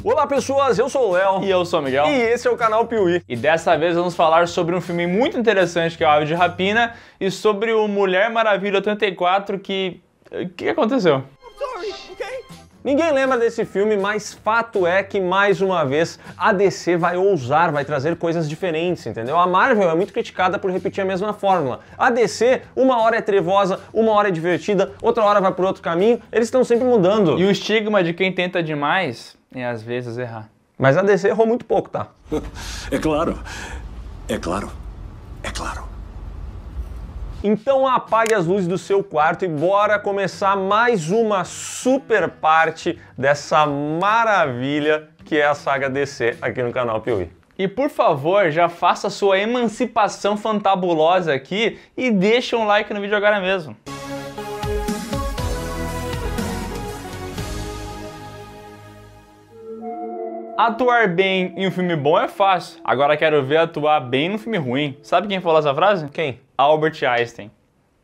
Olá pessoas, eu sou o Léo. E eu sou o Miguel. E esse é o canal Piuí. E dessa vez vamos falar sobre um filme muito interessante que é o Aves de Rapina e sobre o Mulher Maravilha 84 que... O que aconteceu? Ninguém lembra desse filme, mas fato é que, mais uma vez, a DC vai ousar, vai trazer coisas diferentes, entendeu? A Marvel é muito criticada por repetir a mesma fórmula. A DC, uma hora é trevosa, uma hora é divertida, outra hora vai por outro caminho, eles estão sempre mudando. E o estigma de quem tenta demais é, às vezes, errar. Mas a DC errou muito pouco, tá? É claro. É claro. É claro. Então apague as luzes do seu quarto e bora começar mais uma super parte dessa maravilha que é a saga DC aqui no canal Piuí. E por favor, já faça a sua emancipação fantabulosa aqui e deixa um like no vídeo agora mesmo. Atuar bem em um filme bom é fácil, agora quero ver atuar bem num filme ruim. Sabe quem falou essa frase? Quem? Albert Einstein.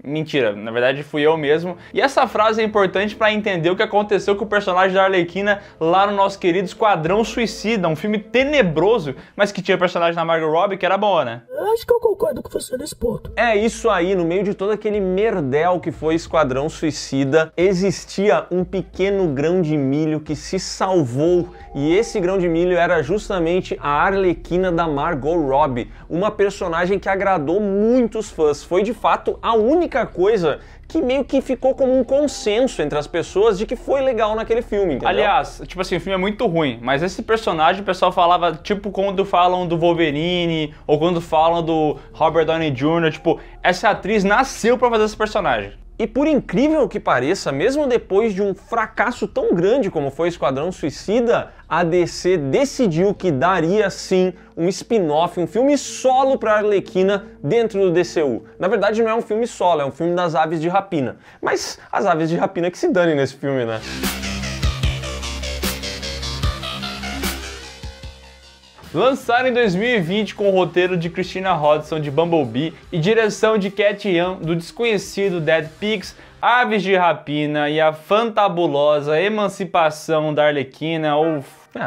Mentira, na verdade fui eu mesmo. E essa frase é importante para entender o que aconteceu com o personagem da Arlequina lá no nosso querido Esquadrão Suicida, um filme tenebroso, mas que tinha personagem da Margot Robbie que era boa, né? Acho que eu concordo com você nesse ponto. É isso aí, no meio de todo aquele merdel que foi Esquadrão Suicida, existia um pequeno grão de milho que se salvou, e esse grão de milho era justamente a Arlequina da Margot Robbie, uma personagem que agradou muitos fãs. Foi de fato a única coisa que meio que ficou como um consenso entre as pessoas de que foi legal naquele filme, entendeu? Aliás, tipo assim, o filme é muito ruim, mas esse personagem o pessoal falava, tipo, quando falam do Wolverine, ou quando falam do Robert Downey Jr., tipo, essa atriz nasceu pra fazer esse personagem. E por incrível que pareça, mesmo depois de um fracasso tão grande como foi Esquadrão Suicida, a DC decidiu que daria sim um spin-off, um filme solo para Arlequina dentro do DCU. Na verdade não é um filme solo, é um filme das Aves de Rapina. Mas as Aves de Rapina que se danem nesse filme, né? Lançaram em 2020 com o roteiro de Christina Hodson de Bumblebee e direção de Cathy Yan do desconhecido Dead Pigs, Aves de Rapina e a fantabulosa emancipação da Arlequina, ou...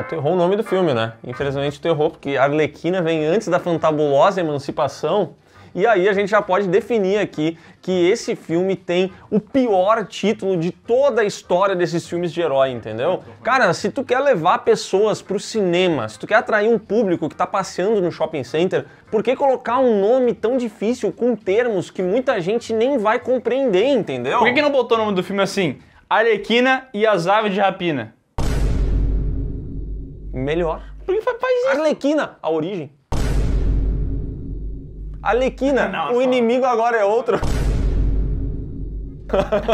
Tu errou o nome do filme, né? Infelizmente tu errou, porque Arlequina vem antes da fantabulosa emancipação. E aí a gente já pode definir aqui que esse filme tem o pior título de toda a história desses filmes de herói, entendeu? Cara, se tu quer levar pessoas pro cinema, se tu quer atrair um público que tá passeando no shopping center, por que colocar um nome tão difícil com termos que muita gente nem vai compreender, entendeu? Por que não botou o nome do filme assim? Arlequina e as Aves de Rapina. Melhor. Por que faz isso? Arlequina, a origem. Arlequina, Não, o inimigo agora é outro.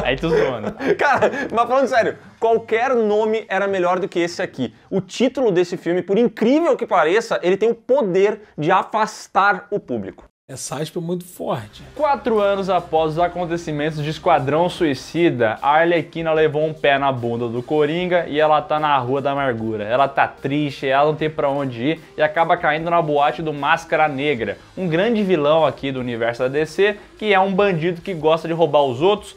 Aí tu zoando. Cara, mas falando sério, qualquer nome era melhor do que esse aqui. O título desse filme, por incrível que pareça, ele tem o poder de afastar o público. Essa aspa é muito forte. 4 anos após os acontecimentos de Esquadrão Suicida, a Arlequina levou um pé na bunda do Coringa e ela tá na Rua da Amargura. Ela tá triste, ela não tem pra onde ir e acaba caindo na boate do Máscara Negra, um grande vilão aqui do universo da DC, que é um bandido que gosta de roubar os outros,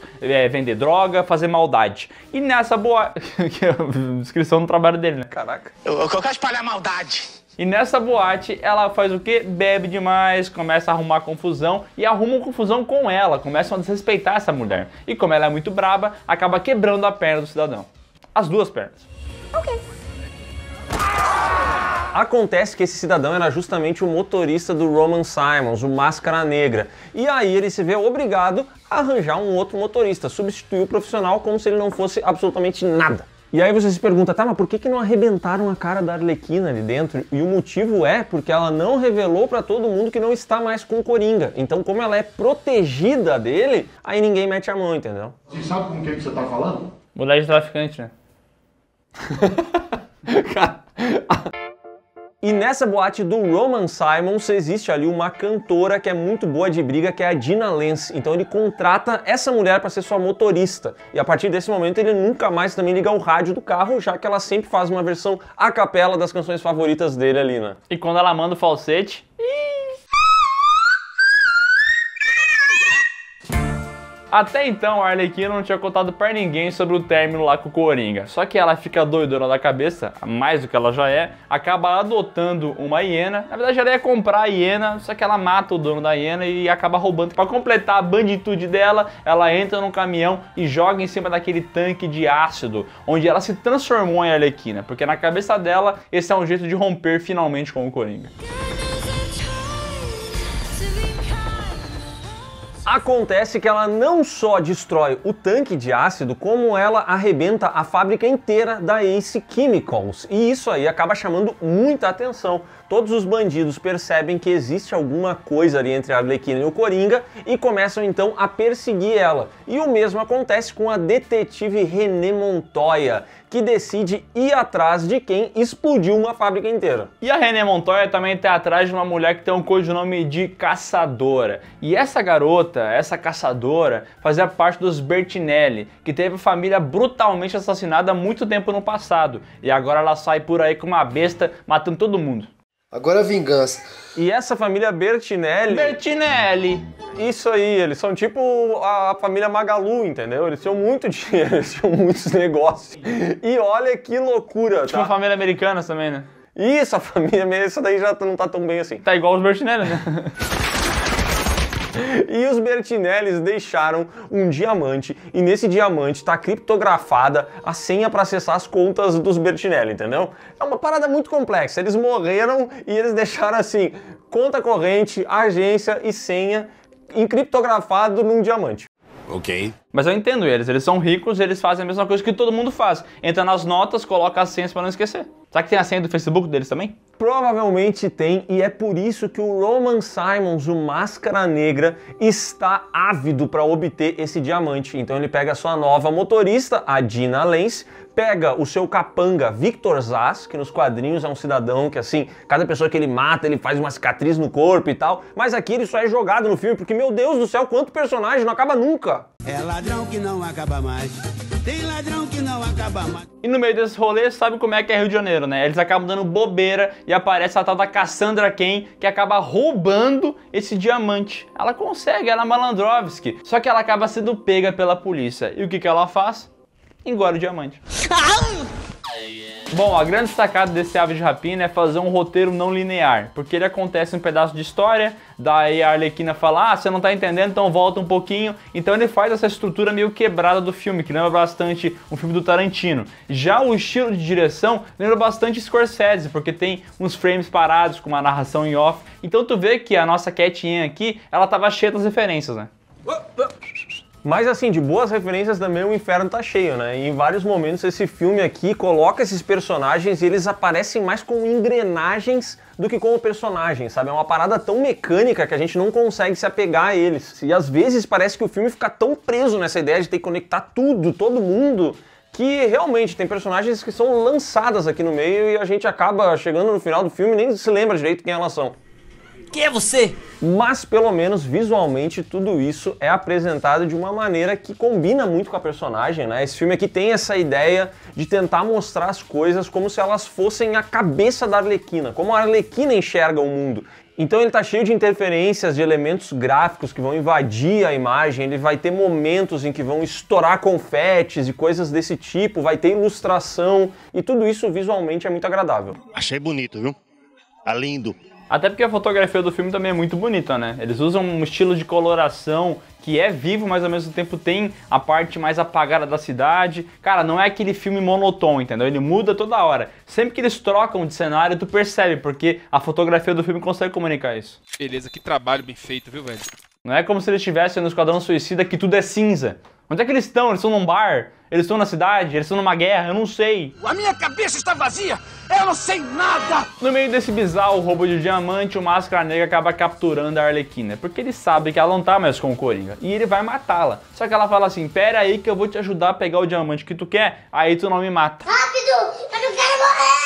vender droga, fazer maldade. E nessa boate... que é a descrição do trabalho dele, né? Caraca. Eu quero espalhar maldade. E nessa boate, ela faz o quê? Bebe demais, começa a arrumar confusão e arrumam confusão com ela, começam a desrespeitar essa mulher. E como ela é muito braba, acaba quebrando a perna do cidadão. As duas pernas. Acontece que esse cidadão era justamente o motorista do Roman Simons, o Máscara Negra. E aí ele se vê obrigado a arranjar um outro motorista, substituir o profissional como se ele não fosse absolutamente nada. E aí você se pergunta, tá, mas por que não arrebentaram a cara da Arlequina ali dentro? E o motivo é porque ela não revelou pra todo mundo que não está mais com o Coringa. Então, como ela é protegida dele, aí ninguém mete a mão, entendeu? Você sabe com quem que você tá falando? Mulher de traficante, né? E nessa boate do Roman Simons existe ali uma cantora que é muito boa de briga, que é a Dina Lance. Então ele contrata essa mulher para ser sua motorista. E a partir desse momento ele nunca mais também liga o rádio do carro, já que ela sempre faz uma versão a capela das canções favoritas dele ali, né? E quando ela manda o falsete... Até então, a Arlequina não tinha contado pra ninguém sobre o término lá com o Coringa. Só que ela fica doidona da cabeça, mais do que ela já é, acaba adotando uma hiena. Na verdade, ela ia comprar a hiena, só que ela mata o dono da hiena e acaba roubando. Pra completar a banditude dela, ela entra num caminhão e joga em cima daquele tanque de ácido, onde ela se transformou em Arlequina, porque na cabeça dela, esse é um jeito de romper finalmente com o Coringa. Acontece que ela não só destrói o tanque de ácido, como ela arrebenta a fábrica inteira da Ace Chemicals. E isso aí acaba chamando muita atenção. Todos os bandidos percebem que existe alguma coisa ali entre a Arlequina e o Coringa e começam então a perseguir ela. E o mesmo acontece com a detetive Renée Montoya, que decide ir atrás de quem explodiu uma fábrica inteira. E a Renée Montoya também está atrás de uma mulher que tem um codinome de Caçadora. E essa garota, essa caçadora, fazia parte dos Bertinelli, que teve a família brutalmente assassinada há muito tempo no passado. E agora ela sai por aí com uma besta matando todo mundo. Agora a vingança. E essa família Bertinelli... Bertinelli! Isso aí, eles são tipo a família Magalu, entendeu? Eles tinham muito dinheiro, eles tinham muitos negócios. E olha que loucura, Tipo a família americana também, né? Isso, a família, essa daí já não tá tão bem assim. Tá igual os Bertinelli, né? E os Bertinellis deixaram um diamante, e nesse diamante tá criptografada a senha para acessar as contas dos Bertinelli, entendeu? É uma parada muito complexa. Eles morreram e eles deixaram assim, conta corrente, agência e senha encriptografado num diamante. Ok. Mas eu entendo eles são ricos, eles fazem a mesma coisa que todo mundo faz. Entra nas notas, coloca as senhas para não esquecer. Será que tem a senha do Facebook deles também? Provavelmente tem, e é por isso que o Roman Simons, o Máscara Negra, está ávido para obter esse diamante. Então ele pega a sua nova motorista, a Dina Lance, pega o seu capanga Victor Zsasz, que nos quadrinhos é um cidadão que, assim, cada pessoa que ele mata, ele faz uma cicatriz no corpo e tal, mas aqui ele só é jogado no filme, porque, meu Deus do céu, quanto personagem, não acaba nunca! É ladrão que não acaba mais, tem ladrão que não acaba mais. E no meio desse rolê, sabe como é que é Rio de Janeiro, né? Eles acabam dando bobeira e aparece a tal da Cassandra Cain, que acaba roubando esse diamante. Ela consegue, ela é Malandrovski, só que ela acaba sendo pega pela polícia. E o que ela faz? Engole o diamante. Bom, a grande sacada desse Aves de Rapina é fazer um roteiro não linear, porque ele acontece um pedaço de história, daí a Arlequina fala, você não tá entendendo, então volta um pouquinho. Então ele faz essa estrutura meio quebrada do filme, que lembra bastante um filme do Tarantino. Já o estilo de direção lembra bastante Scorsese, porque tem uns frames parados com uma narração em off. Então tu vê que a nossa Cat Ann aqui, ela tava cheia das referências, né? Mas assim, de boas referências também o inferno tá cheio, né? E em vários momentos esse filme aqui coloca esses personagens e eles aparecem mais como engrenagens do que como personagens, sabe? É uma parada tão mecânica que a gente não consegue se apegar a eles. E às vezes parece que o filme fica tão preso nessa ideia de ter que conectar tudo, todo mundo, que realmente tem personagens que são lançadas aqui no meio e a gente acaba chegando no final do filme e nem se lembra direito quem elas são. Quem é você? Mas pelo menos visualmente tudo isso é apresentado de uma maneira que combina muito com a personagem, né? Esse filme aqui tem essa ideia de tentar mostrar as coisas como se elas fossem a cabeça da Arlequina, como a Arlequina enxerga o mundo. Então ele tá cheio de interferências, de elementos gráficos que vão invadir a imagem, ele vai ter momentos em que vão estourar confetes e coisas desse tipo, vai ter ilustração e tudo isso visualmente é muito agradável. Achei bonito, viu? Tá lindo. Até porque a fotografia do filme também é muito bonita, né? Eles usam um estilo de coloração que é vivo, mas ao mesmo tempo tem a parte mais apagada da cidade. Cara, não é aquele filme monotônico, entendeu? Ele muda toda hora. Sempre que eles trocam de cenário, tu percebe, porque a fotografia do filme consegue comunicar isso. Beleza, que trabalho bem feito, viu, velho? Não é como se eles estivessem no Esquadrão Suicida que tudo é cinza. Onde é que eles estão? Eles estão num bar? Eles estão na cidade? Eles estão numa guerra? Eu não sei. A minha cabeça está vazia! Eu não sei nada! No meio desse bizarro roubo de diamante, o Máscara Negra acaba capturando a Arlequina, porque ele sabe que ela não tá mais com o Coringa, e ele vai matá-la. Só que ela fala assim, pera aí que eu vou te ajudar a pegar o diamante que tu quer, aí tu não me mata. Rápido! Eu não quero morrer!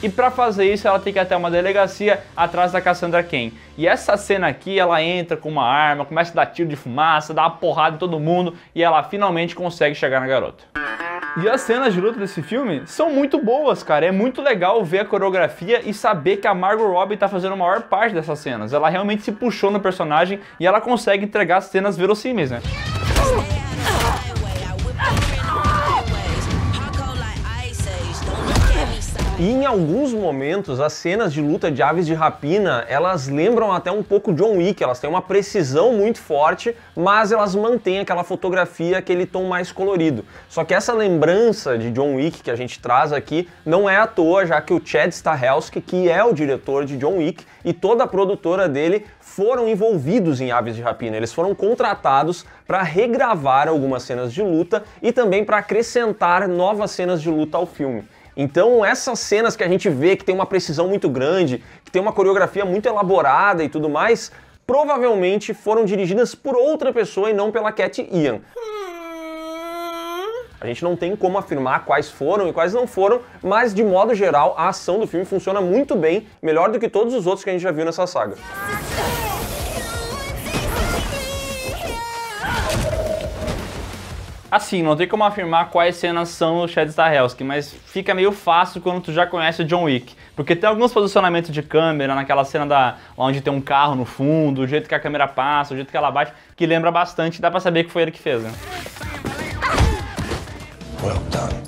E pra fazer isso, ela tem que ir até uma delegacia atrás da Cassandra Cain. E essa cena aqui, ela entra com uma arma, começa a dar tiro de fumaça, dá uma porrada em todo mundo, e ela finalmente consegue chegar na garota. E as cenas de luta desse filme são muito boas, cara. É muito legal ver a coreografia e saber que a Margot Robbie tá fazendo a maior parte dessas cenas. Ela realmente se puxou no personagem e ela consegue entregar cenas verossímeis, né? E em alguns momentos, as cenas de luta de aves de rapina, elas lembram até um pouco John Wick, elas têm uma precisão muito forte, mas elas mantêm aquela fotografia, aquele tom mais colorido. Só que essa lembrança de John Wick que a gente traz aqui não é à toa, já que o Chad Stahelski, que é o diretor de John Wick, e toda a produtora dele foram envolvidos em Aves de Rapina. Eles foram contratados para regravar algumas cenas de luta e também para acrescentar novas cenas de luta ao filme. Então essas cenas que a gente vê que tem uma precisão muito grande, que tem uma coreografia muito elaborada e tudo mais, provavelmente foram dirigidas por outra pessoa e não pela Cathy Yan. A gente não tem como afirmar quais foram e quais não foram, mas de modo geral a ação do filme funciona muito bem, melhor do que todos os outros que a gente já viu nessa saga. Assim, não tem como afirmar quais cenas são o Chad Stahelski, mas fica meio fácil quando tu já conhece o John Wick. Porque tem alguns posicionamentos de câmera, naquela cena onde tem um carro no fundo, o jeito que a câmera passa, o jeito que ela bate, que lembra bastante, dá pra saber que foi ele que fez, né? Well done.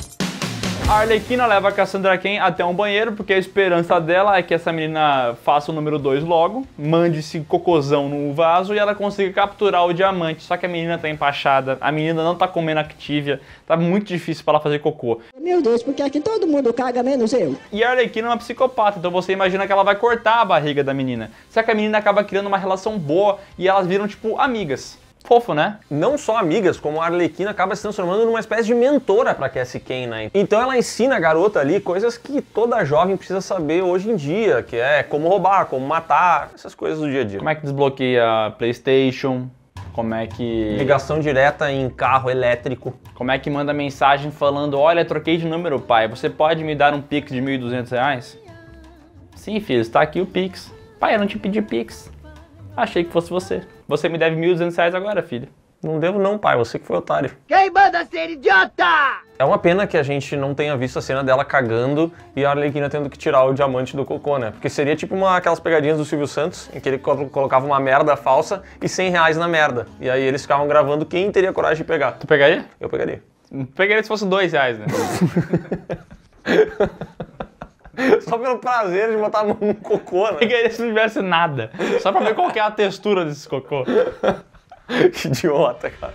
A Arlequina leva a Cassandra Cain até um banheiro, porque a esperança dela é que essa menina faça o número 2 logo, mande esse cocôzão no vaso e ela consiga capturar o diamante. Só que a menina tá empachada, a menina não tá comendo Activia, tá muito difícil pra ela fazer cocô. Meu Deus, porque aqui todo mundo caga, menos eu. E a Arlequina é uma psicopata, então você imagina que ela vai cortar a barriga da menina. Só que a menina acaba criando uma relação boa e elas viram, tipo, amigas. Fofo, né? Não só amigas, como a Arlequina acaba se transformando numa espécie de mentora pra Cassie Cain, né? Então ela ensina a garota ali coisas que toda jovem precisa saber hoje em dia, que é como roubar, como matar, essas coisas do dia a dia. Como é que desbloqueia a PlayStation? Como é que... Ligação direta em carro elétrico. Como é que manda mensagem falando, olha, troquei de número, pai, você pode me dar um Pix de R$1.200? Sim, filho, está aqui o Pix. Pai, eu não te pedi Pix. Achei que fosse você. Você me deve R$1.200 agora, filho. Não devo não, pai. Você que foi otário. Quem manda ser idiota? É uma pena que a gente não tenha visto a cena dela cagando e a Arlequina tendo que tirar o diamante do cocô, né? Porque seria tipo aquelas pegadinhas do Silvio Santos, em que ele colocava uma merda falsa e R$100 na merda. E aí eles ficavam gravando quem teria coragem de pegar. Tu pegaria? Eu pegaria. Pegaria se fosse R$2, né? Só pelo prazer de botar a mão no cocô, né? Pegaria se não tivesse nada. Só pra ver qual que é a textura desse cocô. Que idiota, cara.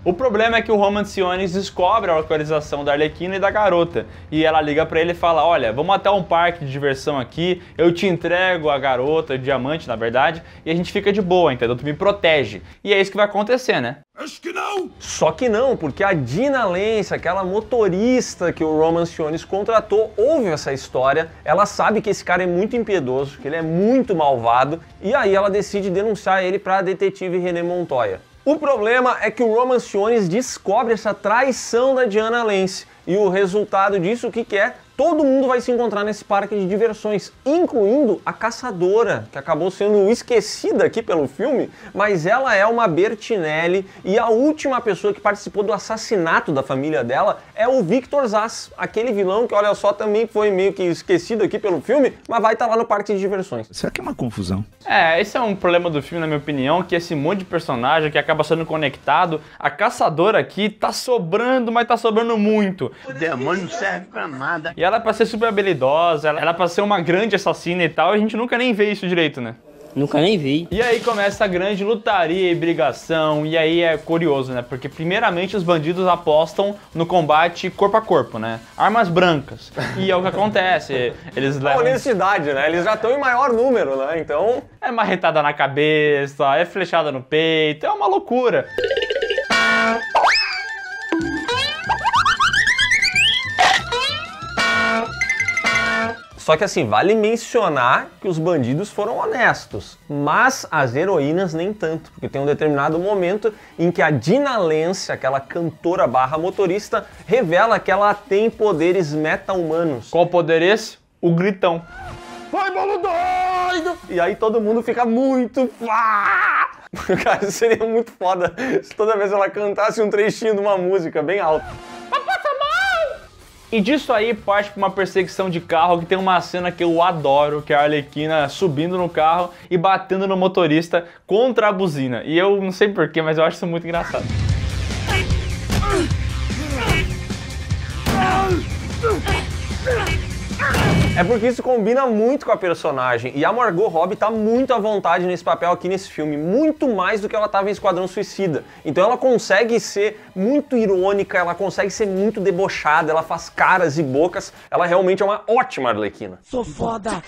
O problema é que o Roman Sionis descobre a localização da Arlequina e da garota. E ela liga pra ele e fala, olha, vamos até um parque de diversão aqui, eu te entrego a garota, o diamante, na verdade, e a gente fica de boa, entendeu? Tu me protege. E é isso que vai acontecer, né? Acho que não! Só que não, porque a Dina Lance, aquela motorista que o Roman Sionis contratou, ouve essa história, ela sabe que esse cara é muito impiedoso, que ele é muito malvado, e aí ela decide denunciar ele pra detetive René Montoya. O problema é que o Roman Sionis descobre essa traição da Diana Lance, e o resultado disso, o que é? Todo mundo vai se encontrar nesse parque de diversões, incluindo a caçadora, que acabou sendo esquecida aqui pelo filme, mas ela é uma Bertinelli e a última pessoa que participou do assassinato da família dela é o Victor Zsasz, aquele vilão que, olha só, também foi meio que esquecido aqui pelo filme, mas vai estar lá no parque de diversões. Será que é uma confusão? É, esse é um problema do filme, na minha opinião, que esse monte de personagem que acaba sendo conectado, a caçadora aqui tá sobrando, mas tá sobrando muito. O demônio não serve pra nada. E ela é pra ser super habilidosa, ela é pra ser uma grande assassina e tal, e a gente nunca nem vê isso direito, né? Nunca nem vi. E aí começa a grande lutaria e brigação, e aí é curioso, né? Porque primeiramente os bandidos apostam no combate corpo a corpo, né? Armas brancas. E é o que acontece, eles levam... Honestidade, né? Eles já estão em maior número, né? Então... É marretada na cabeça, é flechada no peito, é uma loucura. Só que assim, vale mencionar que os bandidos foram honestos, mas as heroínas nem tanto, porque tem um determinado momento em que a Dina Lance, aquela cantora barra motorista, revela que ela tem poderes meta-humanos. Qual poder esse? O gritão. Vai, bolo doido! E aí todo mundo fica muito... Cara, seria muito foda se toda vez ela cantasse um trechinho de uma música bem alta. E disso aí parte pra uma perseguição de carro que tem uma cena que eu adoro, que é a Arlequina subindo no carro e batendo no motorista contra a buzina. E eu não sei porquê, mas eu acho isso muito engraçado. É porque isso combina muito com a personagem, e a Margot Robbie tá muito à vontade nesse papel aqui nesse filme, muito mais do que ela tava em Esquadrão Suicida. Então ela consegue ser muito irônica, ela consegue ser muito debochada, ela faz caras e bocas, ela realmente é uma ótima Arlequina. Sou foda!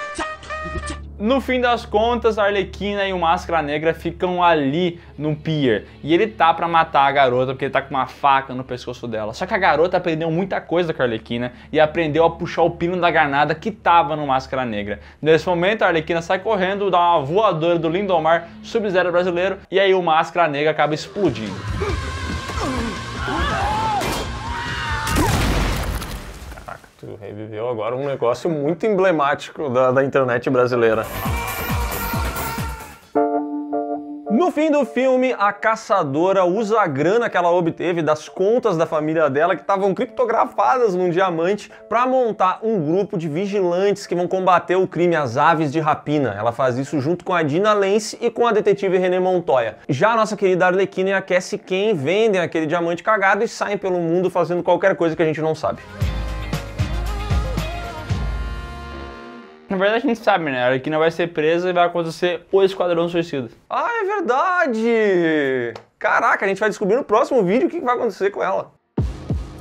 No fim das contas, a Arlequina e o Máscara Negra ficam ali no pier. E ele tá pra matar a garota, porque ele tá com uma faca no pescoço dela. Só que a garota aprendeu muita coisa com a Arlequina e aprendeu a puxar o pino da granada que tava no Máscara Negra. Nesse momento, a Arlequina sai correndo, dá uma voadora do Lindomar, Sub-Zero brasileiro, e aí o Máscara Negra acaba explodindo. Tu reviveu agora um negócio muito emblemático da internet brasileira. No fim do filme, a caçadora usa a grana que ela obteve das contas da família dela, que estavam criptografadas num diamante, para montar um grupo de vigilantes que vão combater o crime às aves de rapina. Ela faz isso junto com a Dina Lance e com a detetive René Montoya. Já a nossa querida Arlequina e a Cassie Cain vendem aquele diamante cagado e saem pelo mundo fazendo qualquer coisa que a gente não sabe. Na verdade a gente sabe, né? A Arlequina vai ser presa e vai acontecer o Esquadrão Suicida. Ah, é verdade! Caraca, a gente vai descobrir no próximo vídeo o que vai acontecer com ela.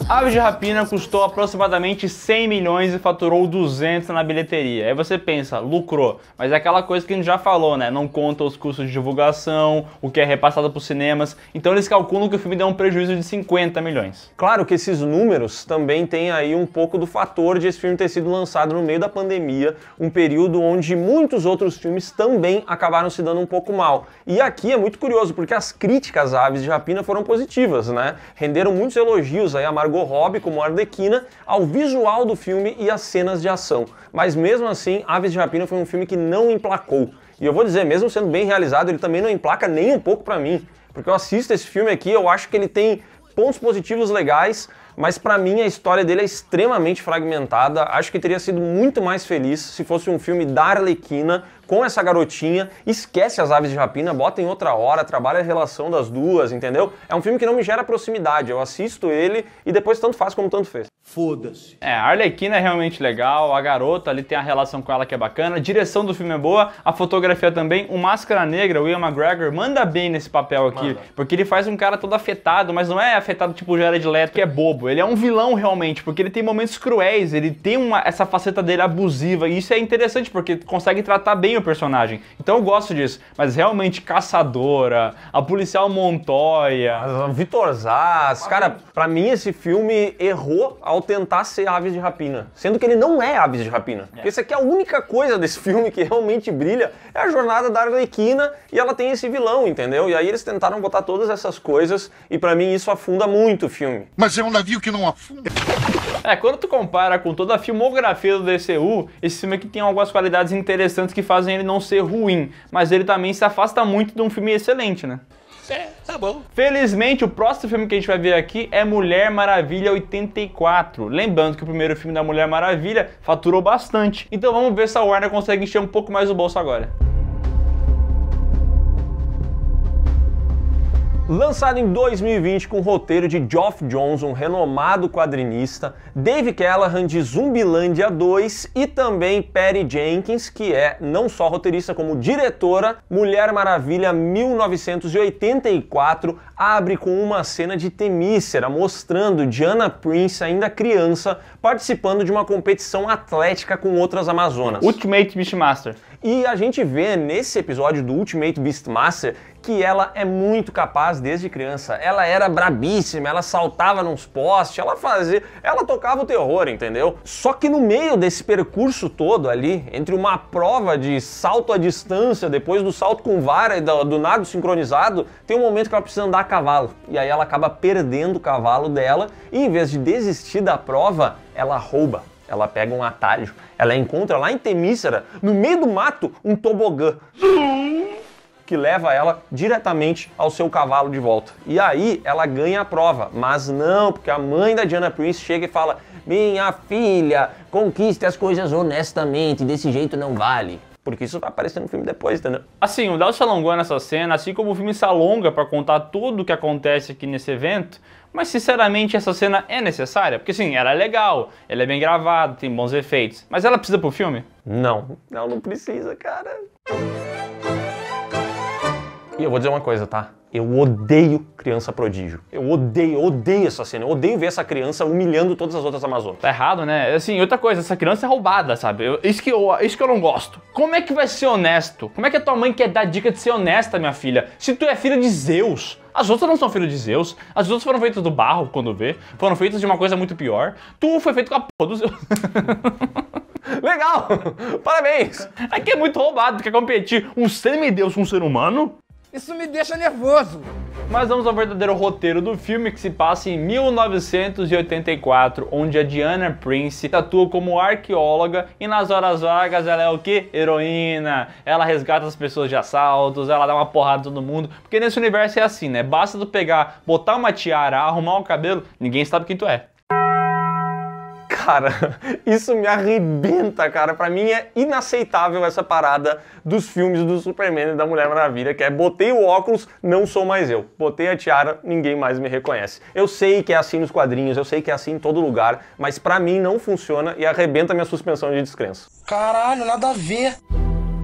Aves de Rapina custou aproximadamente 100 milhões e faturou 200 na bilheteria. Aí você pensa, lucrou. Mas é aquela coisa que a gente já falou, né? Não conta os custos de divulgação, o que é repassado para os cinemas. Então eles calculam que o filme deu um prejuízo de 50 milhões. Claro que esses números também têm aí um pouco do fator de esse filme ter sido lançado no meio da pandemia, um período onde muitos outros filmes também acabaram se dando um pouco mal. E aqui é muito curioso, porque as críticas a Aves de Rapina foram positivas, né? Renderam muitos elogios aí a Margot Robbie como Arlequina, ao visual do filme e às cenas de ação. Mas mesmo assim, Aves de Rapina foi um filme que não emplacou. E eu vou dizer, mesmo sendo bem realizado, ele também não emplaca nem um pouco pra mim. Porque eu assisto esse filme aqui, eu acho que ele tem pontos positivos legais, mas pra mim a história dele é extremamente fragmentada. Acho que teria sido muito mais feliz se fosse um filme da Arlequina, com essa garotinha, esquece as Aves de Rapina, bota em outra hora, trabalha a relação das duas, entendeu? É um filme que não me gera proximidade, eu assisto ele e depois tanto faz como tanto fez. Foda-se. A Arlequina é realmente legal, a garota ali tem a relação com ela que é bacana, a direção do filme é boa, a fotografia também, o Máscara Negra, o Ian McGregor, manda bem nesse papel aqui, porque ele faz um cara todo afetado, mas não é afetado tipo o Jared Leto, que é bobo, ele é um vilão realmente, porque ele tem momentos cruéis, ele tem essa faceta dele abusiva, e isso é interessante, porque consegue tratar bem o personagem. Então eu gosto disso, mas realmente Caçadora, a policial Montoya, Vitor Zaz, cara, pra mim esse filme errou ao tentar ser Aves de Rapina, sendo que ele não é Aves de Rapina. Porque isso aqui é a única coisa desse filme que realmente brilha, é a jornada da Arlequina e ela tem esse vilão, entendeu? E aí eles tentaram botar todas essas coisas e pra mim isso afunda muito o filme. Mas é um navio que não afunda. Quando tu compara com toda a filmografia do DCU, esse filme aqui tem algumas qualidades interessantes que fazem ele não ser ruim, mas ele também se afasta muito de um filme excelente, né? Tá bom. Felizmente, o próximo filme que a gente vai ver aqui é Mulher Maravilha 84. Lembrando que o primeiro filme da Mulher Maravilha faturou bastante. Então vamos ver se a Warner consegue encher um pouco mais o bolso agora. Lançado em 2020 com o roteiro de Geoff Johns, um renomado quadrinista, Dave Callahan de Zumbilândia 2 e também Patty Jenkins, que é não só roteirista como diretora, Mulher Maravilha 1984 abre com uma cena de Temícera, mostrando Diana Prince, ainda criança, participando de uma competição atlética com outras amazonas. Ultimate Beastmaster. E a gente vê nesse episódio do Ultimate Beastmaster que ela é muito capaz desde criança. Ela era brabíssima, ela saltava nos postes, ela tocava o terror, entendeu? Só que no meio desse percurso todo ali, entre uma prova de salto à distância, depois do salto com vara e do nado sincronizado, tem um momento que ela precisa andar a cavalo. E aí ela acaba perdendo o cavalo dela e em vez de desistir da prova, ela rouba. Ela pega um atalho, ela encontra lá em Temícera, no meio do mato, um tobogã. que leva ela diretamente ao seu cavalo de volta. E aí ela ganha a prova, mas não, porque a mãe da Diana Prince chega e fala: minha filha, conquiste as coisas honestamente, desse jeito não vale. Porque isso vai aparecer no filme depois, entendeu? Assim, o Léo se alongou nessa cena, assim como o filme se alonga pra contar tudo o que acontece aqui nesse evento, mas sinceramente essa cena é necessária? Porque sim, ela é legal, ela é bem gravada, tem bons efeitos, mas ela precisa pro filme? Não, não precisa, cara. E eu vou dizer uma coisa, tá? Eu odeio Criança Prodígio. Eu odeio essa cena. Eu odeio ver essa criança humilhando todas as outras Amazonas. Tá errado, né? Assim, outra coisa, essa criança é roubada, sabe? Isso que eu não gosto. Como é que vai ser honesto? Como é que a tua mãe quer dar dica de ser honesta, minha filha? Se tu é filha de Zeus. As outras não são filhas de Zeus. As outras foram feitas do barro, quando vê. Foram feitas de uma coisa muito pior. Tu foi feito com a porra do Zeus. Legal! Parabéns! Aqui é muito roubado. Tu quer competir um semideus com um ser humano? Isso me deixa nervoso. Mas vamos ao verdadeiro roteiro do filme, que se passa em 1984, onde a Diana Prince atua como arqueóloga e nas horas vagas ela é o quê? Heroína. Ela resgata as pessoas de assaltos, ela dá uma porrada em todo mundo, porque nesse universo é assim, né? Basta tu pegar, botar uma tiara, arrumar o cabelo, ninguém sabe quem tu é. Cara, isso me arrebenta, cara. Pra mim é inaceitável essa parada dos filmes do Superman e da Mulher Maravilha, que é botei o óculos, não sou mais eu. Botei a tiara, ninguém mais me reconhece. Eu sei que é assim nos quadrinhos, eu sei que é assim em todo lugar, mas pra mim não funciona e arrebenta minha suspensão de descrença. Caralho, nada a ver.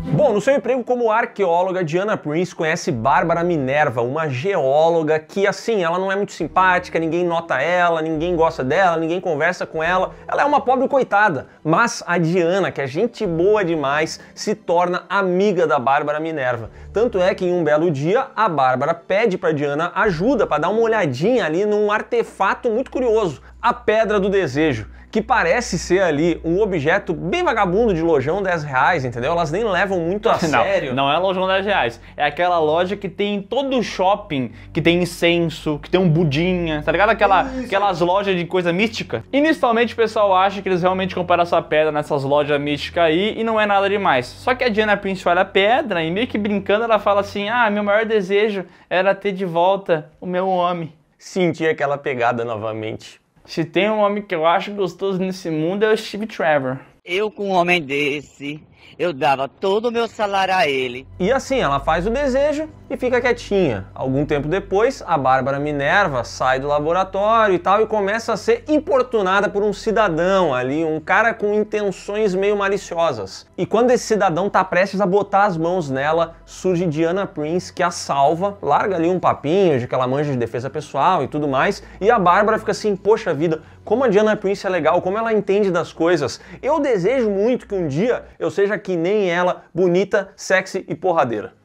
Bom, no seu emprego como arqueóloga, Diana Prince conhece Bárbara Minerva, uma geóloga que, assim, ela não é muito simpática, ninguém nota ela, ninguém gosta dela, ninguém conversa com ela. Ela é uma pobre coitada. Mas a Diana, que é gente boa demais, se torna amiga da Bárbara Minerva. Tanto é que em um belo dia, a Bárbara pede pra Diana ajuda para dar uma olhadinha ali num artefato muito curioso, a Pedra do Desejo, que parece ser ali um objeto bem vagabundo de lojão R$10, entendeu? Elas nem levam muito a sério. Não é lojão R$10. É aquela loja que tem em todo o shopping, que tem incenso, que tem um budinha, tá ligado? Aquelas lojas de coisa mística. Inicialmente o pessoal acha que eles realmente compraram essa pedra nessas lojas místicas aí e não é nada demais. Só que a Diana Prince olha a pedra e meio que brincando ela fala assim: ah, meu maior desejo era ter de volta o meu homem. Sentir aquela pegada novamente. Se tem um homem que eu acho gostoso nesse mundo é o Steve Trevor. Eu com um homem desse, eu dava todo o meu salário a ele. E assim, ela faz o desejo e fica quietinha. Algum tempo depois, a Bárbara Minerva sai do laboratório e tal e começa a ser importunada por um cidadão ali, um cara com intenções meio maliciosas. E quando esse cidadão tá prestes a botar as mãos nela, surge Diana Prince, que a salva, larga ali um papinho de que ela manja de defesa pessoal e tudo mais, e a Bárbara fica assim: poxa vida, como a Diana Prince é legal, como ela entende das coisas. Eu desejo muito que um dia eu seja que nem ela, bonita, sexy e porradeira.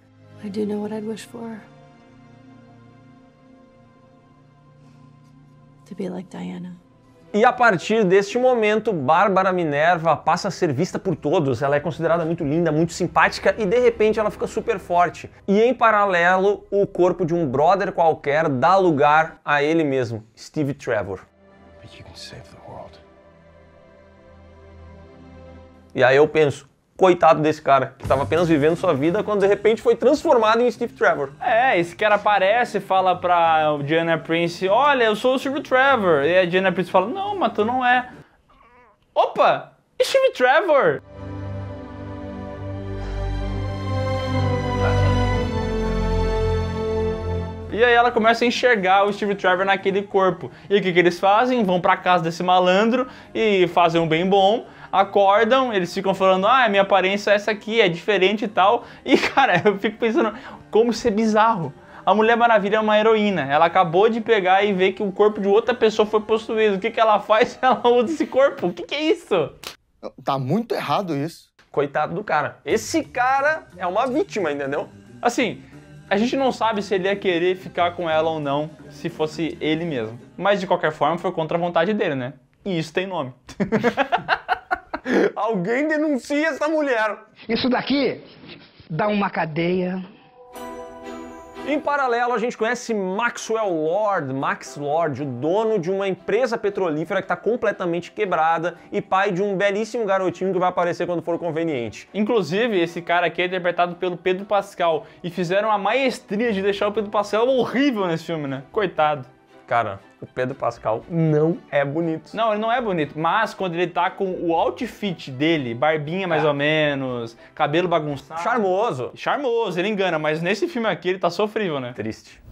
I do know what I'd wish for. To be like Diana. E a partir deste momento, Bárbara Minerva passa a ser vista por todos. Ela é considerada muito linda, muito simpática e de repente ela fica super forte. E em paralelo, o corpo de um brother qualquer dá lugar a ele mesmo, Steve Trevor. But you can save the world. E aí eu penso, coitado desse cara, que estava apenas vivendo sua vida quando de repente foi transformado em Steve Trevor. É, esse cara aparece e fala pra Diana Prince: olha, eu sou o Steve Trevor. E a Diana Prince fala: não, mas tu não é. Opa, Steve Trevor! E aí ela começa a enxergar o Steve Trevor naquele corpo. E o que eles fazem? Vão pra casa desse malandro e fazem um bem bom. Acordam, eles ficam falando: ah, minha aparência é essa aqui, é diferente e tal. E cara, eu fico pensando, como isso é bizarro. A Mulher Maravilha é uma heroína. Ela acabou de pegar e ver que o corpo de outra pessoa foi possuído. O que ela faz? Ela usa esse corpo. O que é isso? Tá muito errado isso. Coitado do cara. Esse cara é uma vítima, entendeu? Assim, a gente não sabe se ele ia querer ficar com ela ou não, se fosse ele mesmo. Mas de qualquer forma foi contra a vontade dele, né? E isso tem nome. Alguém denuncia essa mulher. Isso daqui dá uma cadeia. Em paralelo, a gente conhece Maxwell Lord, Max Lord, o dono de uma empresa petrolífera que está completamente quebrada e pai de um belíssimo garotinho que vai aparecer quando for conveniente. Inclusive, esse cara aqui é interpretado pelo Pedro Pascal e fizeram a maestria de deixar o Pedro Pascal horrível nesse filme, né? Coitado. Cara, o Pedro Pascal não é bonito. Não, ele não é bonito, mas quando ele tá com o outfit dele, barbinha mais ou menos, cabelo bagunçado... Charmoso. Charmoso, ele engana, mas nesse filme aqui ele tá sofrível, né? Triste.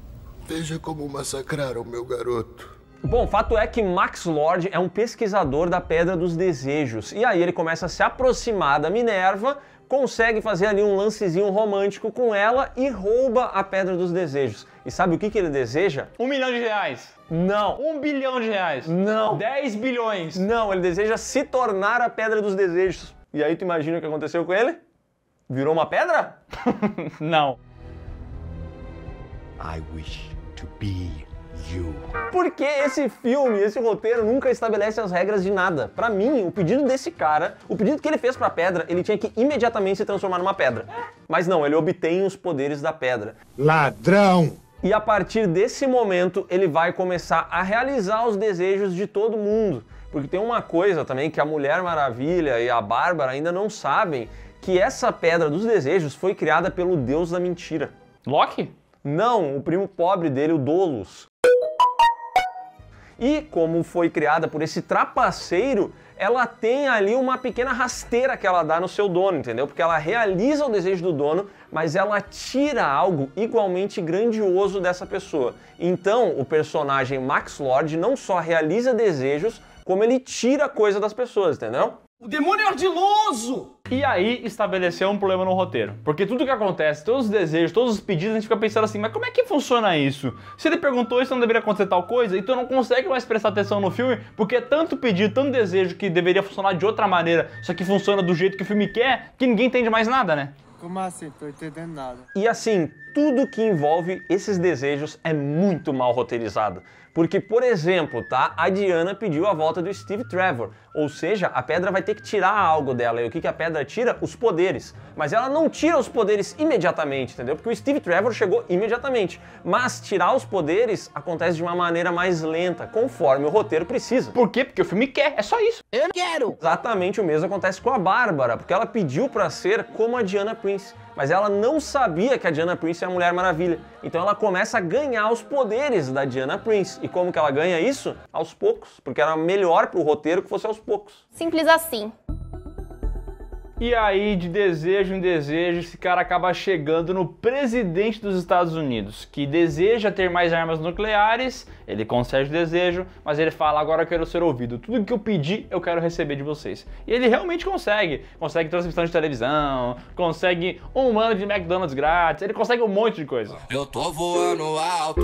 Veja como massacraram meu garoto. Bom, fato é que Max Lord é um pesquisador da Pedra dos Desejos, e aí ele começa a se aproximar da Minerva, consegue fazer ali um lancezinho romântico com ela e rouba a Pedra dos Desejos. E sabe o que ele deseja? R$1 milhão. Não. R$1 bilhão. Não. 10 bilhões. Não, ele deseja se tornar a Pedra dos Desejos. E aí tu imagina o que aconteceu com ele? Virou uma pedra? Não. I wish to be you. Porque esse filme, esse roteiro nunca estabelece as regras de nada. Pra mim, o pedido desse cara, o pedido que ele fez pra pedra, ele tinha que imediatamente se transformar numa pedra. Mas não, ele obtém os poderes da pedra. Ladrão! E a partir desse momento, ele vai começar a realizar os desejos de todo mundo. Porque tem uma coisa também que a Mulher Maravilha e a Bárbara ainda não sabem, que essa Pedra dos Desejos foi criada pelo Deus da Mentira. Loki? Não, o primo pobre dele, o Dolos. E como foi criada por esse trapaceiro, ela tem ali uma pequena rasteira que ela dá no seu dono, entendeu? Porque ela realiza o desejo do dono, mas ela tira algo igualmente grandioso dessa pessoa. Então, o personagem Max Lord não só realiza desejos, como ele tira coisa das pessoas, entendeu? O demônio é ardiloso! E aí estabeleceu um problema no roteiro. Porque tudo que acontece, todos os desejos, todos os pedidos, a gente fica pensando assim, mas como é que funciona isso? Se ele perguntou isso, não deveria acontecer tal coisa, então não consegue mais prestar atenção no filme, porque é tanto pedido, tanto desejo que deveria funcionar de outra maneira, só que funciona do jeito que o filme quer, que ninguém entende mais nada, né? Como assim? Tô entendendo nada. E assim, tudo que envolve esses desejos é muito mal roteirizado. Porque, por exemplo, tá? A Diana pediu a volta do Steve Trevor, ou seja, a pedra vai ter que tirar algo dela. E o que a pedra tira? Os poderes. Mas ela não tira os poderes imediatamente, entendeu? Porque o Steve Trevor chegou imediatamente. Mas tirar os poderes acontece de uma maneira mais lenta, conforme o roteiro precisa. Por quê? Porque o filme quer, é só isso. Eu não quero! Exatamente o mesmo acontece com a Bárbara, porque ela pediu pra ser como a Diana Prince. Mas ela não sabia que a Diana Prince é a Mulher Maravilha. Então ela começa a ganhar os poderes da Diana Prince. E como que ela ganha isso? Aos poucos. Porque era melhor pro roteiro que fosse aos poucos. Simples assim. E aí, de desejo em desejo, esse cara acaba chegando no presidente dos Estados Unidos, que deseja ter mais armas nucleares, ele concede o desejo, mas ele fala, agora eu quero ser ouvido, tudo que eu pedi eu quero receber de vocês. E ele realmente consegue transmissão de televisão, consegue um ano de McDonald's grátis, ele consegue um monte de coisa. Eu tô voando alto.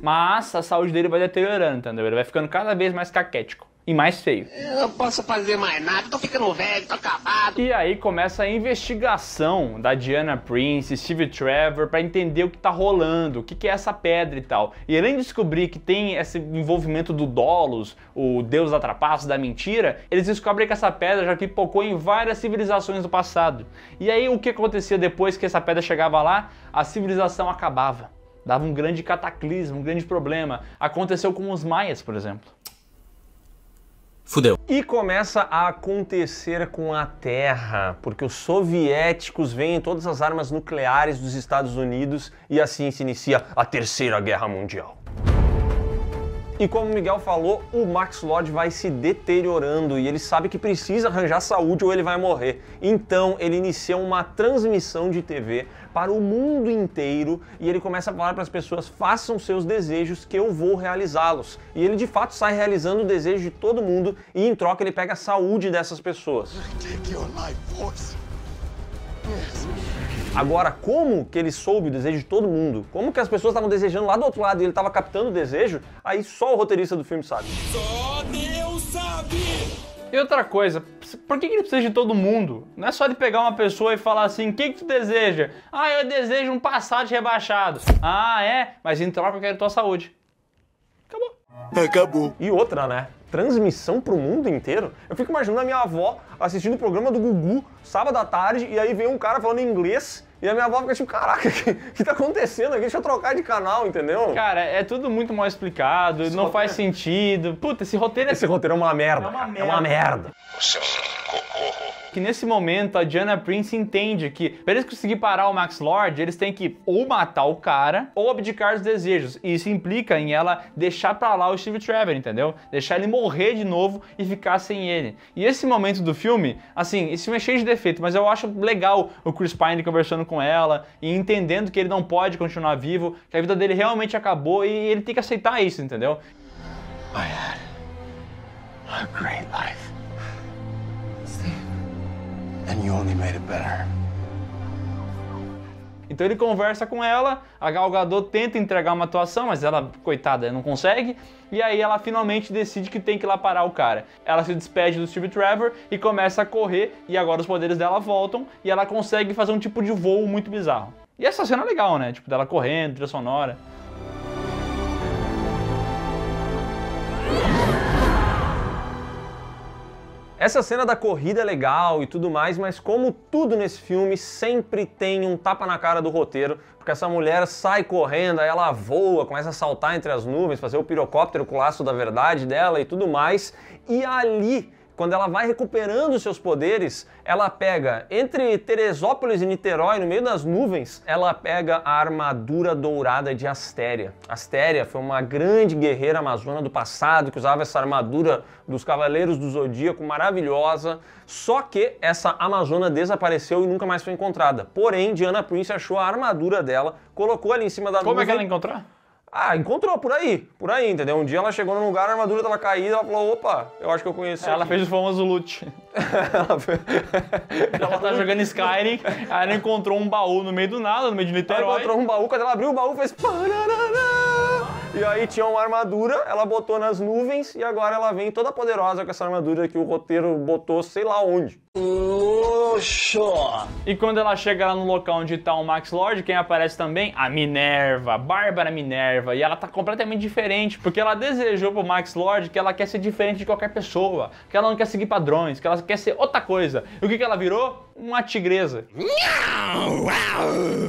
Mas a saúde dele vai deteriorando, entendeu? Ele vai ficando cada vez mais caquético. E mais feio. Eu não posso fazer mais nada, tô ficando velho, tô acabado. E aí começa a investigação da Diana Prince, Steve Trevor, pra entender o que tá rolando, o que é essa pedra e tal. E além de descobrir que tem esse envolvimento do Dolos, o deus da trapaça, da mentira, eles descobrem que essa pedra já pipocou em várias civilizações do passado. E aí o que acontecia depois que essa pedra chegava lá? A civilização acabava. Dava um grande cataclismo, um grande problema. Aconteceu com os maias, por exemplo. Fudeu. E começa a acontecer com a Terra, porque os soviéticos veem todas as armas nucleares dos Estados Unidos e assim se inicia a Terceira Guerra Mundial. E como o Miguel falou, o Max Lord vai se deteriorando e ele sabe que precisa arranjar saúde ou ele vai morrer. Então ele inicia uma transmissão de TV para o mundo inteiro e ele começa a falar para as pessoas, façam seus desejos que eu vou realizá-los. E ele de fato sai realizando o desejo de todo mundo e em troca ele pega a saúde dessas pessoas. Agora, como que ele soube o desejo de todo mundo? Como que as pessoas estavam desejando lá do outro lado e ele estava captando o desejo? Aí só o roteirista do filme sabe. Só Deus sabe! E outra coisa, por que ele precisa de todo mundo? Não é só ele pegar uma pessoa e falar assim, o que tu deseja? Ah, eu desejo um Passat rebaixado. Ah, é? Mas em troca eu quero tua saúde. Acabou. Acabou. E outra, né? Transmissão pro mundo inteiro. Eu fico imaginando a minha avó assistindo o programa do Gugu, sábado à tarde, e aí vem um cara falando inglês E a minha avó fica tipo, caraca, o que tá acontecendo aqui? Deixa eu trocar de canal, entendeu? Cara, é tudo muito mal explicado, esse não faz sentido. Puta, esse roteiro é uma merda. É uma merda. Você é um cocô. Que nesse momento a Diana Prince entende que pra eles conseguirem parar o Max Lord, eles têm que ou matar o cara ou abdicar dos desejos. E isso implica em ela deixar pra lá o Steve Trevor, entendeu? Deixar ele morrer de novo e ficar sem ele. E esse momento do filme, assim, esse filme é cheio de defeito, mas eu acho legal o Chris Pine conversando com ela e entendendo que ele não pode continuar vivo, que a vida dele realmente acabou e ele tem que aceitar isso, entendeu? I had a great life. And you only made it better. Então ele conversa com ela, a Gal Gadot tenta entregar uma atuação, mas ela, coitada, não consegue. E aí ela finalmente decide que tem que ir lá parar o cara. Ela se despede do Steve Trevor e começa a correr, e agora os poderes dela voltam, e ela consegue fazer um tipo de voo muito bizarro. E essa cena é legal, né? Tipo, dela correndo, trilha sonora. Essa cena da corrida é legal e tudo mais, mas como tudo nesse filme, sempre tem um tapa na cara do roteiro, porque essa mulher sai correndo, aí ela voa, começa a saltar entre as nuvens, fazer o pirocóptero com o laço da verdade dela e tudo mais, e ali, quando ela vai recuperando os seus poderes, ela pega, entre Teresópolis e Niterói, no meio das nuvens, ela pega a armadura dourada de Astéria. Astéria foi uma grande guerreira amazona do passado, que usava essa armadura dos Cavaleiros do Zodíaco, maravilhosa, só que essa amazona desapareceu e nunca mais foi encontrada. Porém, Diana Prince achou a armadura dela, colocou ali em cima da nuvem. Como é que ela encontrou? Ah, encontrou por aí, entendeu? Um dia ela chegou num lugar, a armadura tava caída, ela falou, opa, eu acho que eu conheço Ela aqui. fez o famoso loot. Ela tá jogando Skyrim, aí ela encontrou um baú no meio do nada, no meio de Niterói. Ela encontrou um baú, quando ela abriu o baú, fez... E aí tinha uma armadura, ela botou nas nuvens e agora ela vem toda poderosa com essa armadura que o roteiro botou sei lá onde. E quando ela chega lá no local onde tá o Max Lord, quem aparece também? A Minerva, a Bárbara Minerva. E ela tá completamente diferente, porque ela desejou pro Max Lord que ela quer ser diferente de qualquer pessoa, que ela não quer seguir padrões, que ela quer ser outra coisa. E o que ela virou? Uma tigresa.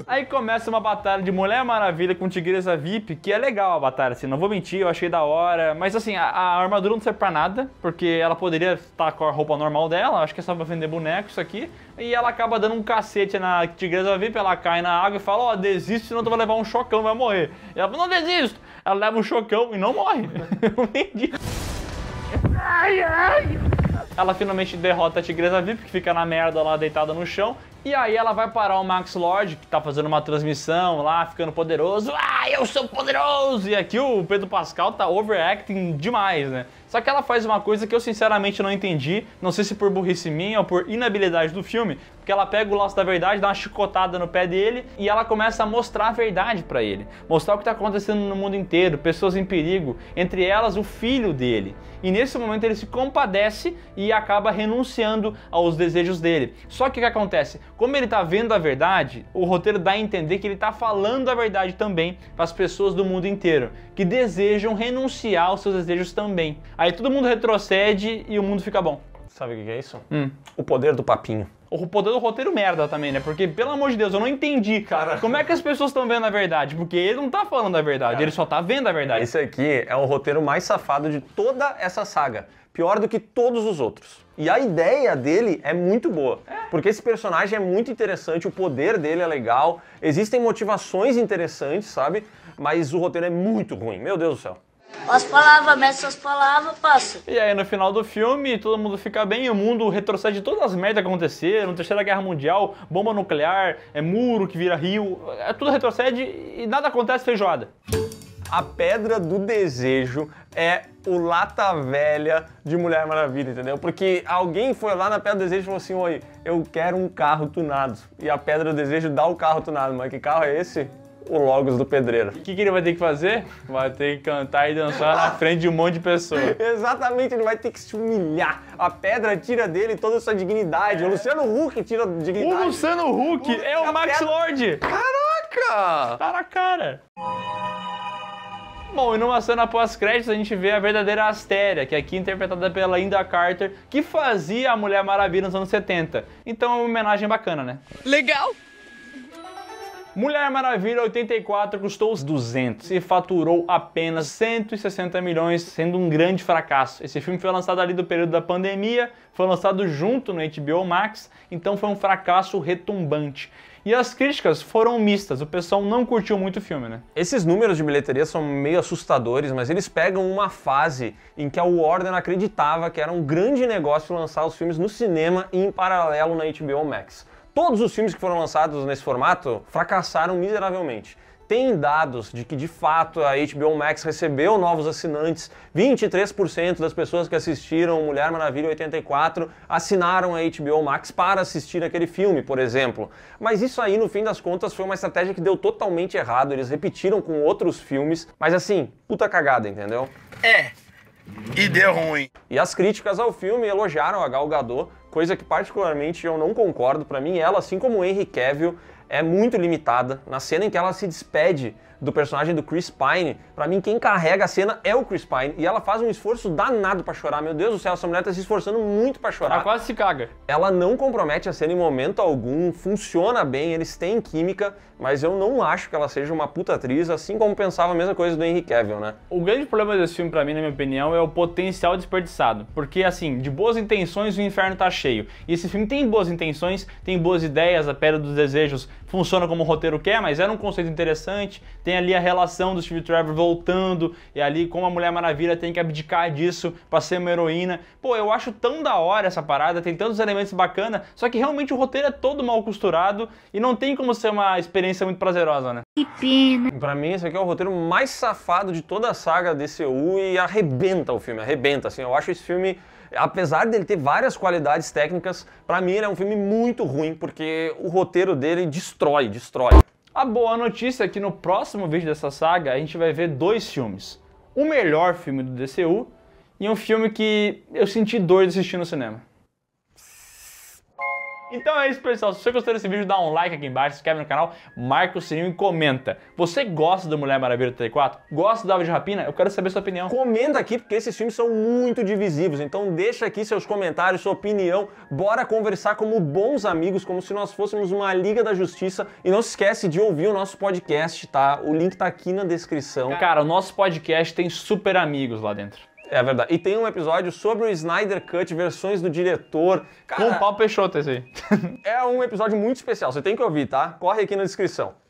Aí começa uma batalha de Mulher Maravilha com Tigresa VIP, que é legal a batalha, assim, não vou mentir, eu achei da hora. Mas assim, a armadura não serve pra nada, porque ela poderia estar com a roupa normal dela, acho que é só pra vender boneco isso aqui. E ela acaba dando um cacete na Tigresa VIP, ela cai na água e fala, ó, desiste, senão tu vai levar um chocão, vai morrer. E ela fala, não desisto. Ela leva um chocão e não morre. Eu não entendi. Ai, ai. Ela finalmente derrota a Tigresa VIP, que fica na merda lá deitada no chão. E aí ela vai parar o Max Lord, que tá fazendo uma transmissão lá, ficando poderoso. Ah, eu sou poderoso! E aqui o Pedro Pascal tá overacting demais, né? Só que ela faz uma coisa que eu sinceramente não entendi, não sei se por burrice minha ou por inabilidade do filme, porque ela pega o laço da verdade, dá uma chicotada no pé dele e ela começa a mostrar a verdade pra ele. Mostrar o que tá acontecendo no mundo inteiro, pessoas em perigo, entre elas o filho dele. E nesse momento ele se compadece e acaba renunciando aos desejos dele. Só que o que acontece? Como ele tá vendo a verdade, o roteiro dá a entender que ele tá falando a verdade também para as pessoas do mundo inteiro, que desejam renunciar aos seus desejos também. Aí todo mundo retrocede e o mundo fica bom. Sabe o que é isso? O poder do papinho. O poder do roteiro merda também, né? Porque, pelo amor de Deus, eu não entendi, cara. Como é que as pessoas estão vendo a verdade? Porque ele não tá falando a verdade, cara, ele só tá vendo a verdade. Esse aqui é o roteiro mais safado de toda essa saga. Pior do que todos os outros. E a ideia dele é muito boa. Porque esse personagem é muito interessante, o poder dele é legal, existem motivações interessantes, sabe? Mas o roteiro é muito ruim, meu Deus do céu. As palavras, mestre, as palavras, passa. E aí no final do filme, todo mundo fica bem, o mundo retrocede todas as merdas que aconteceram, Terceira Guerra Mundial, bomba nuclear, muro que vira rio, tudo retrocede e nada acontece feijoada. A pedra do desejo é o lata velha de Mulher Maravilha, entendeu? Porque alguém foi lá na pedra do desejo e falou assim, oi, eu quero um carro tunado. E a pedra do desejo dá o carro tunado, mas que carro é esse? O Logos do Pedreiro. O que ele vai ter que fazer? Vai ter que cantar e dançar na frente de um monte de pessoas. Exatamente, ele vai ter que se humilhar. A pedra tira dele toda a sua dignidade. O Luciano Huck tira a dignidade. O Luciano Huck é o Max Lord. Caraca! Tá na cara. Bom, e numa cena pós-créditos a gente vê a verdadeira Astéria, que é aqui interpretada pela Linda Carter, que fazia a Mulher Maravilha nos anos 70. Então é uma homenagem bacana, né? Legal! Mulher Maravilha 84 custou os 200 e faturou apenas 160 milhões, sendo um grande fracasso. Esse filme foi lançado ali do período da pandemia, foi lançado junto no HBO Max, então foi um fracasso retumbante. E as críticas foram mistas, o pessoal não curtiu muito o filme, né? Esses números de bilheteria são meio assustadores, mas eles pegam uma fase em que a Warner acreditava que era um grande negócio lançar os filmes no cinema e em paralelo na HBO Max. Todos os filmes que foram lançados nesse formato fracassaram miseravelmente. Tem dados de que, de fato, a HBO Max recebeu novos assinantes. 23% das pessoas que assistiram Mulher Maravilha 84 assinaram a HBO Max para assistir aquele filme, por exemplo. Mas isso aí, no fim das contas, foi uma estratégia que deu totalmente errado. Eles repetiram com outros filmes, mas assim, puta cagada, entendeu? E deu ruim. E as críticas ao filme elogiaram a Gal Gadot, coisa que particularmente eu não concordo. Pra mim, ela, assim como o Henry Cavill, é muito limitada. Na cena em que ela se despede do personagem do Chris Pine, pra mim quem carrega a cena é o Chris Pine, e ela faz um esforço danado pra chorar. Meu Deus do céu, essa mulher tá se esforçando muito pra chorar. Ela quase se caga. Ela não compromete a cena em momento algum, funciona bem, eles têm química, mas eu não acho que ela seja uma puta atriz, assim como pensava a mesma coisa do Henry Cavill, né? O grande problema desse filme, pra mim, na minha opinião, é o potencial desperdiçado. Porque, assim, de boas intenções o inferno tá cheio. E esse filme tem boas intenções, tem boas ideias, a Pedra dos Desejos funciona como o roteiro quer, mas era um conceito interessante. Tem ali a relação do Steve Trevor voltando, e ali como a Mulher Maravilha tem que abdicar disso pra ser uma heroína. Pô, eu acho tão da hora essa parada, tem tantos elementos bacanas, só que realmente o roteiro é todo mal costurado e não tem como ser uma experiência muito prazerosa, né? Que pena. Pra mim, esse aqui é o roteiro mais safado de toda a saga DCU e arrebenta o filme, arrebenta, assim. Eu acho esse filme, apesar dele ter várias qualidades técnicas, pra mim ele é um filme muito ruim, porque o roteiro dele destrói. A boa notícia é que no próximo vídeo dessa saga a gente vai ver dois filmes. O melhor filme do DCU e um filme que eu senti dor de assistir no cinema. Então é isso, pessoal. Se você gostou desse vídeo, dá um like aqui embaixo, se inscreve no canal, marca o sininho e comenta. Você gosta do Mulher Maravilha 84? Gosta do Aves de Rapina? Eu quero saber sua opinião. Comenta aqui, porque esses filmes são muito divisivos, então deixa aqui seus comentários, sua opinião. Bora conversar como bons amigos, como se nós fôssemos uma Liga da Justiça. E não se esquece de ouvir o nosso podcast, tá? O link tá aqui na descrição. Cara, o nosso podcast tem super amigos lá dentro. É verdade. E tem um episódio sobre o Snyder Cut, versões do diretor. Cara, com o Paulo Peixoto esse aí. É um episódio muito especial, você tem que ouvir, tá? Corre aqui na descrição.